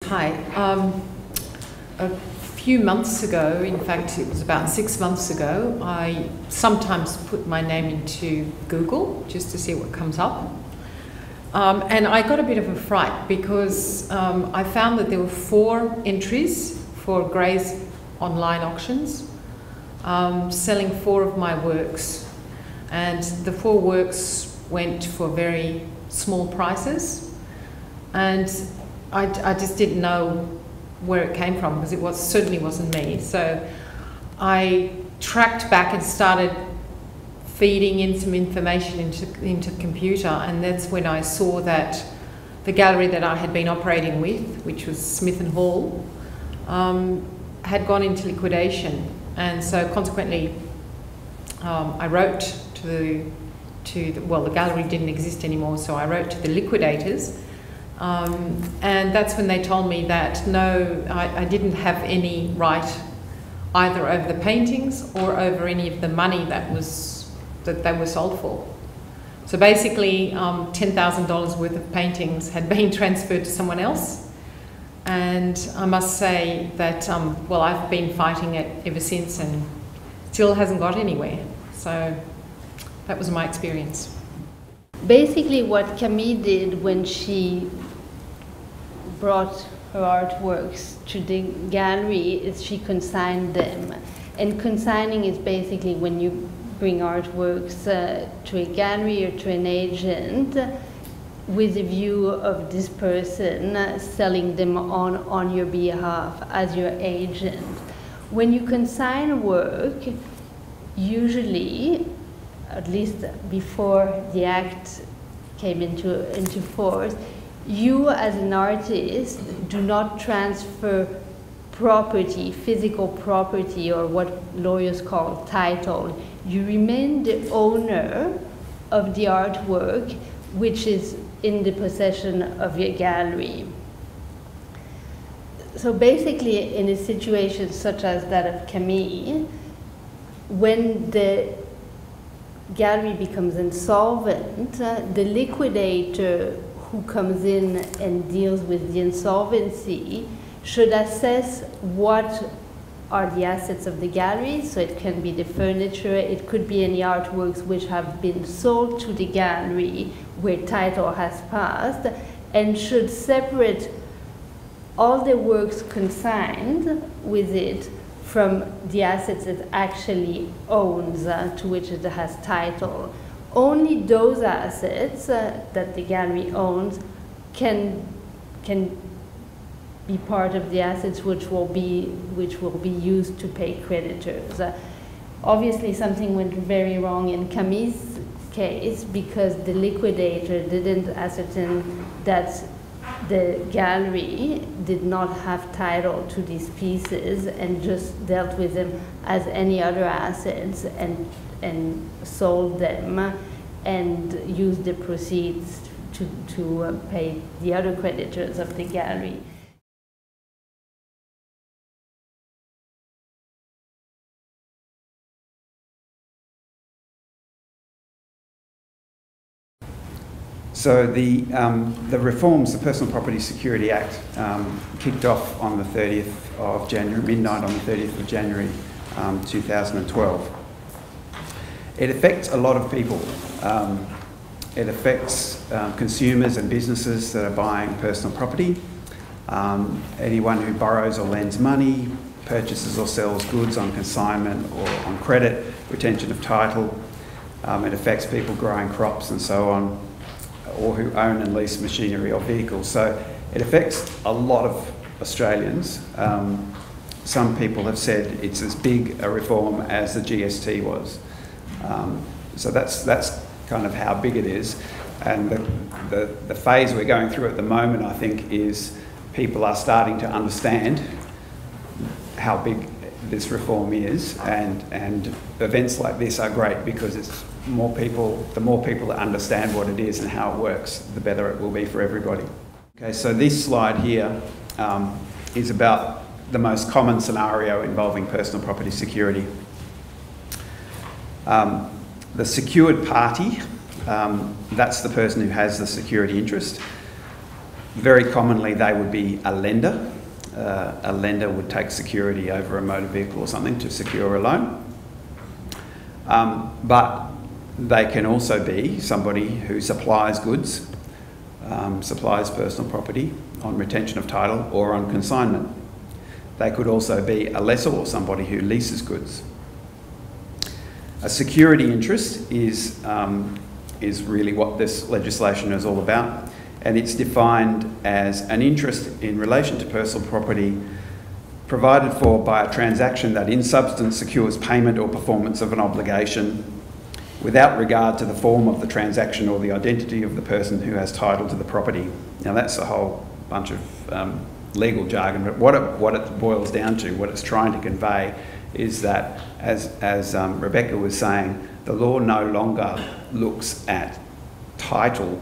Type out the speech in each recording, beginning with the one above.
Hi. A few months ago, in fact it was about 6 months ago, I sometimes put my name into Google just to see what comes up. And I got a bit of a fright because I found that there were 4 entries for Gray's online auctions selling 4 of my works. And the 4 works went for very small prices. And I just didn't know where it came from because it certainly wasn't me. So I tracked back and started feeding in some information into the computer, and that's when I saw that the gallery that I had been operating with, which was Smith & Hall, had gone into liquidation. And so consequently I wrote to the gallery didn't exist anymore, so I wrote to the liquidators. And that's when they told me that no, I didn't have any right either over the paintings or over any of the money that they were sold for. So basically $10,000 worth of paintings had been transferred to someone else, and I must say that well, I've been fighting it ever since and still hasn't got anywhere. So that was my experience. Basically what Camille did when she brought her artworks to the gallery is she consigned them. And consigning is basically when you bring artworks to a gallery or to an agent with a view of this person selling them on your behalf as your agent. When you consign a work, usually, at least before the Act came into force, you as an artist do not transfer property, physical property, or what lawyers call title. You remain the owner of the artwork, which is in the possession of your gallery. So basically, in a situation such as that of Camille, when the gallery becomes insolvent, the liquidator who comes in and deals with the insolvency should assess what are the assets of the gallery. So it can be the furniture, it could be any artworks which have been sold to the gallery where title has passed, and should separate all the works consigned with it from the assets it actually owns, to which it has title. Only those assets that the gallery owns can be part of the assets which will be used to pay creditors. Obviously, something went very wrong in Camille's case because the liquidator didn't ascertain that the gallery did not have title to these pieces and just dealt with them as any other assets and sold them and used the proceeds to pay the other creditors of the gallery. So the reforms, the Personal Property Security Act, kicked off on the 30th of January, midnight on the 30th of January 2012. It affects a lot of people. It affects consumers and businesses that are buying personal property, anyone who borrows or lends money, purchases or sells goods on consignment or on credit, retention of title. It affects people growing crops and so on, or who own and lease machinery or vehicles. So it affects a lot of Australians. Some people have said it's as big a reform as the GST was. So that's kind of how big it is. And the phase we're going through at the moment, I think, is people are starting to understand how big this reform is, and events like this are great because it's the more people that understand what it is and how it works, the better it will be for everybody. Okay, so this slide here is about the most common scenario involving personal property security. The secured party, that's the person who has the security interest. Very commonly they would be a lender. A lender would take security over a motor vehicle or something to secure a loan. But they can also be somebody who supplies goods, supplies personal property on retention of title or on consignment. They could also be a lessor or somebody who leases goods. A security interest is really what this legislation is all about, and it's defined as an interest in relation to personal property provided for by a transaction that in substance secures payment or performance of an obligation without regard to the form of the transaction or the identity of the person who has title to the property. Now that's a whole bunch of legal jargon, but what it boils down to, what it's trying to convey, is that, as Rebecca was saying, the law no longer looks at title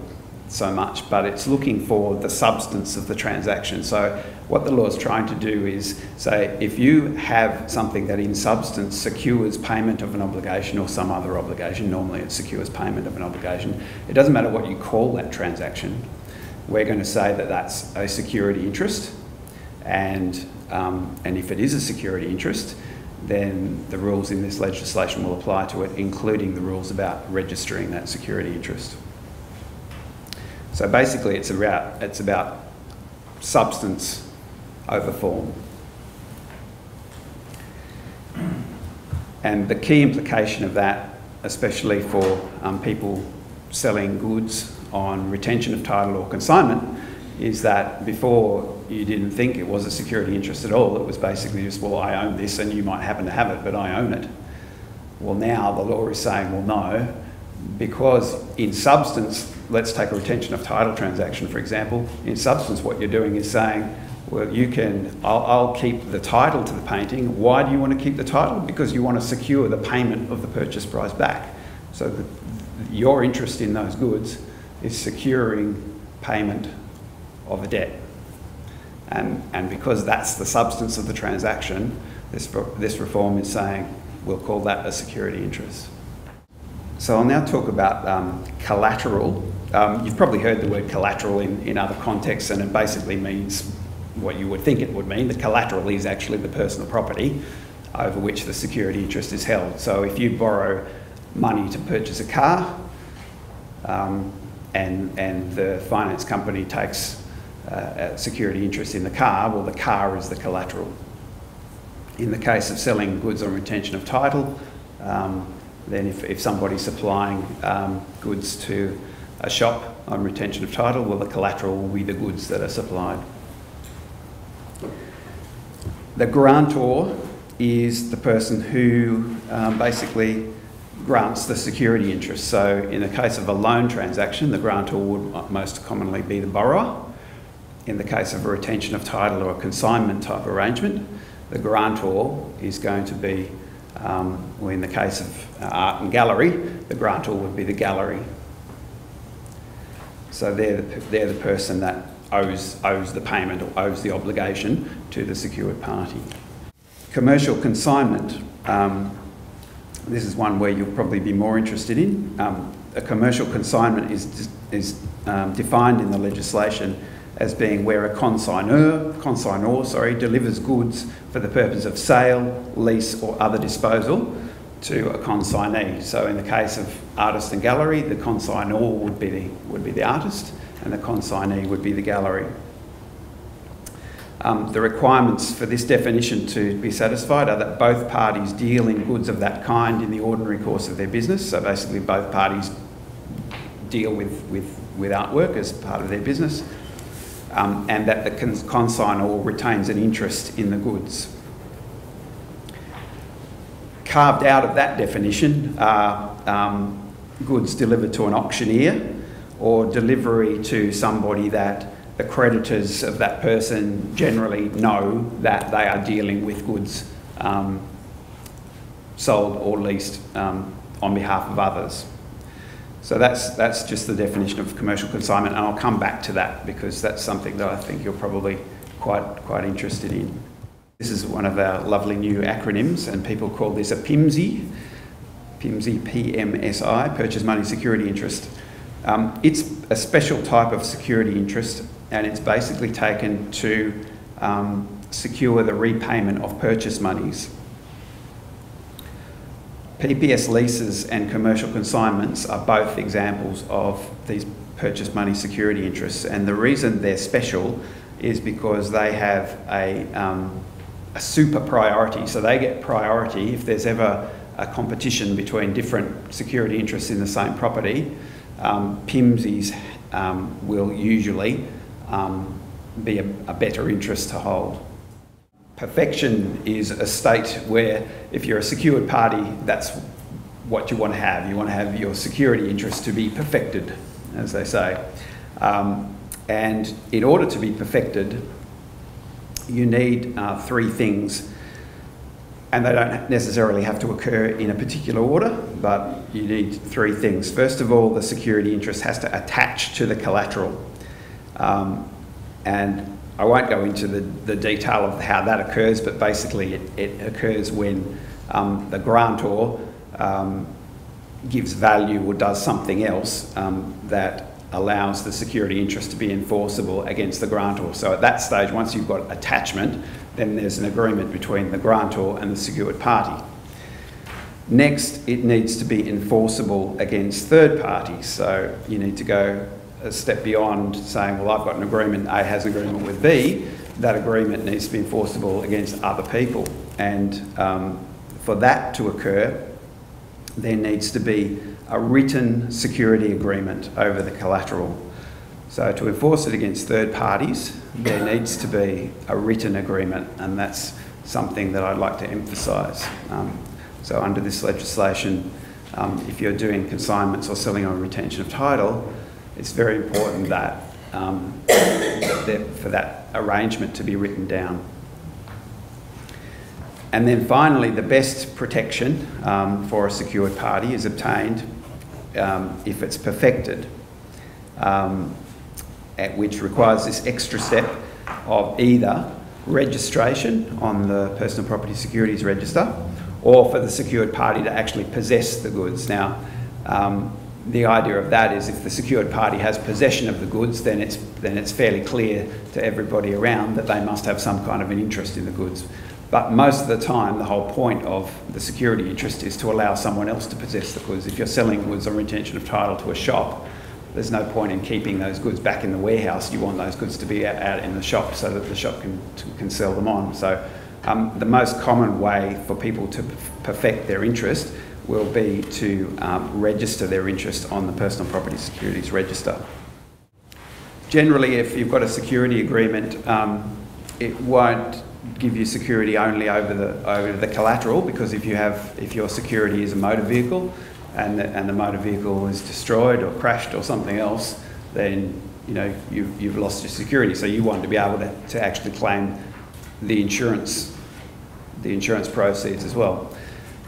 so much, but it's looking for the substance of the transaction. So what the law is trying to do is say, if you have something that in substance secures payment of an obligation or some other obligation, normally it secures payment of an obligation, it doesn't matter what you call that transaction, we're going to say that that's a security interest, and if it is a security interest, then the rules in this legislation will apply to it, including the rules about registering that security interest. So basically it's about substance over form. And the key implication of that, especially for people selling goods on retention of title or consignment, is that before you didn't think it was a security interest at all. It was basically just, well, I own this and you might happen to have it, but I own it. Well, now the law is saying, well, no, because in substance, let's take a retention of title transaction, for example. In substance, what you're doing is saying, well, I'll keep the title to the painting. Why do you want to keep the title? Because you want to secure the payment of the purchase price back. So your interest in those goods is securing payment of a debt. And because that's the substance of the transaction, this reform is saying we'll call that a security interest. So I'll now talk about collateral. You've probably heard the word collateral in other contexts, and it basically means what you would think it would mean. The collateral is actually the personal property over which the security interest is held. So if you borrow money to purchase a car, and the finance company takes a security interest in the car, well, the car is the collateral. In the case of selling goods on retention of title, then if somebody's supplying goods to a shop on retention of title, well, the collateral will be the goods that are supplied. The grantor is the person who basically grants the security interest. So in the case of a loan transaction, the grantor would most commonly be the borrower. In the case of a retention of title or a consignment type arrangement, the grantor is going to be, well, in the case of art and gallery, the grantor would be the gallery. So they're the person that owes the payment or owes the obligation to the secured party. Commercial consignment, this is one where you'll probably be more interested in. A commercial consignment is defined in the legislation as being where a consignor delivers goods for the purpose of sale, lease or other disposal to a consignee. So in the case of artist and gallery, the consignor would be the artist and the consignee would be the gallery. The requirements for this definition to be satisfied are that both parties deal in goods of that kind in the ordinary course of their business. So basically both parties deal with artwork as part of their business. And that the consignor retains an interest in the goods. Carved out of that definition are goods delivered to an auctioneer or delivery to somebody that the creditors of that person generally know that they are dealing with goods sold or leased on behalf of others. So that's just the definition of commercial consignment, and I'll come back to that because that's something that I think you're probably quite interested in. This is one of our lovely new acronyms, and people call this a PMSI, PMSI, Purchase Money Security Interest. It's a special type of security interest and it's basically taken to secure the repayment of purchase monies. PPS leases and commercial consignments are both examples of these purchase money security interests, and the reason they're special is because they have a super priority. So they get priority if there's ever a competition between different security interests in the same property. PIMSs will usually be a better interest to hold. Perfection is a state where if you're a secured party, that's what you want to have. You want to have your security interest to be perfected, as they say. And in order to be perfected, you need three things, and they don't necessarily have to occur in a particular order, but you need three things. First of all, the security interest has to attach to the collateral. And I won't go into the detail of how that occurs, but basically it occurs when the grantor gives value or does something else that allows the security interest to be enforceable against the grantor. So at that stage, once you've got attachment, then there's an agreement between the grantor and the secured party. Next, it needs to be enforceable against third parties. So you need to go a step beyond saying, well, I've got an agreement, A has an agreement with B. That agreement needs to be enforceable against other people. And for that to occur, there needs to be a written security agreement over the collateral. So to enforce it against third parties, there needs to be a written agreement, and that's something that I'd like to emphasise. So under this legislation, if you're doing consignments or selling on retention of title, it's very important that for that arrangement to be written down. And then finally, the best protection for a secured party is obtained if it's perfected, which requires this extra step of either registration on the Personal Property Securities Register, or for the secured party to actually possess the goods. Now, the idea of that is if the secured party has possession of the goods, then it's fairly clear to everybody around that they must have some kind of an interest in the goods. But most of the time, the whole point of the security interest is to allow someone else to possess the goods. If you're selling goods on retention of title to a shop, there's no point in keeping those goods back in the warehouse. You want those goods to be out in the shop so that the shop can sell them on. So the most common way for people to perfect their interest will be to register their interest on the Personal Property Securities Register. Generally, if you've got a security agreement, it won't give you security only over the collateral, because if your security is a motor vehicle and the motor vehicle is destroyed or crashed or something else, then you've lost your security. So you want to be able to actually claim the insurance proceeds as well.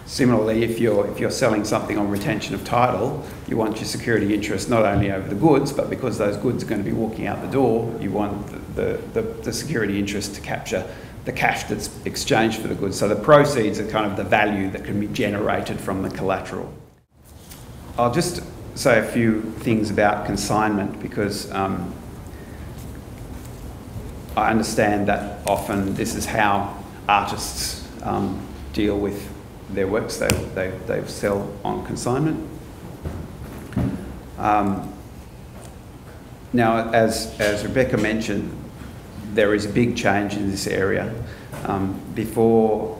Similarly, if you're selling something on retention of title, you want your security interest not only over the goods, but because those goods are going to be walking out the door, you want the security interest to capture the cash that's exchanged for the goods. So the proceeds are kind of the value that can be generated from the collateral. I'll just say a few things about consignment, because I understand that often this is how artists deal with their works. They sell on consignment. Now, as Rebecca mentioned, there is a big change in this area. Before,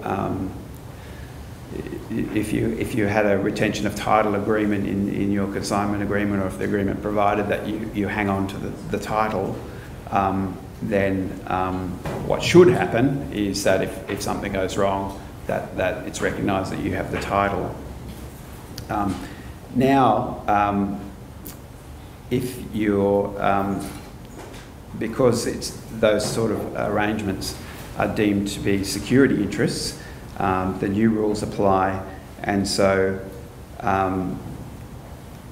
if you had a retention of title agreement in your consignment agreement, or if the agreement provided that you hang on to the title, then what should happen is that if something goes wrong, that it's recognised that you have the title. Now, if you're because those sort of arrangements are deemed to be security interests, the new rules apply, and so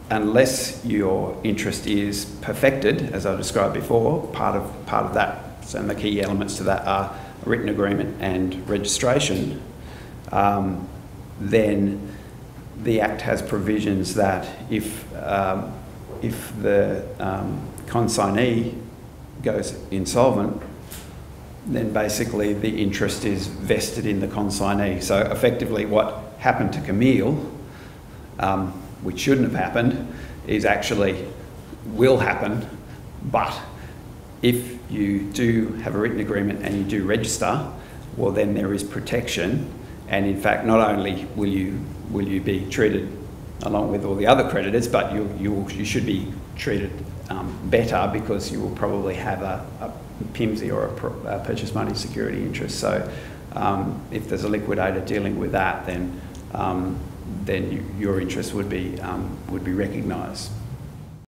unless your interest is perfected, as I described before, part of that, and the key elements to that are a written agreement and registration, then the Act has provisions that if the consignee goes insolvent, then basically the interest is vested in the consignee. So effectively what happened to Camille, which shouldn't have happened, is actually will happen, but if you do have a written agreement and you do register, well then there is protection, and in fact not only will you be treated along with all the other creditors, but you should be treated better, because you will probably have a PIMSI or a purchase money security interest. So if there's a liquidator dealing with that, then your interest would be recognised.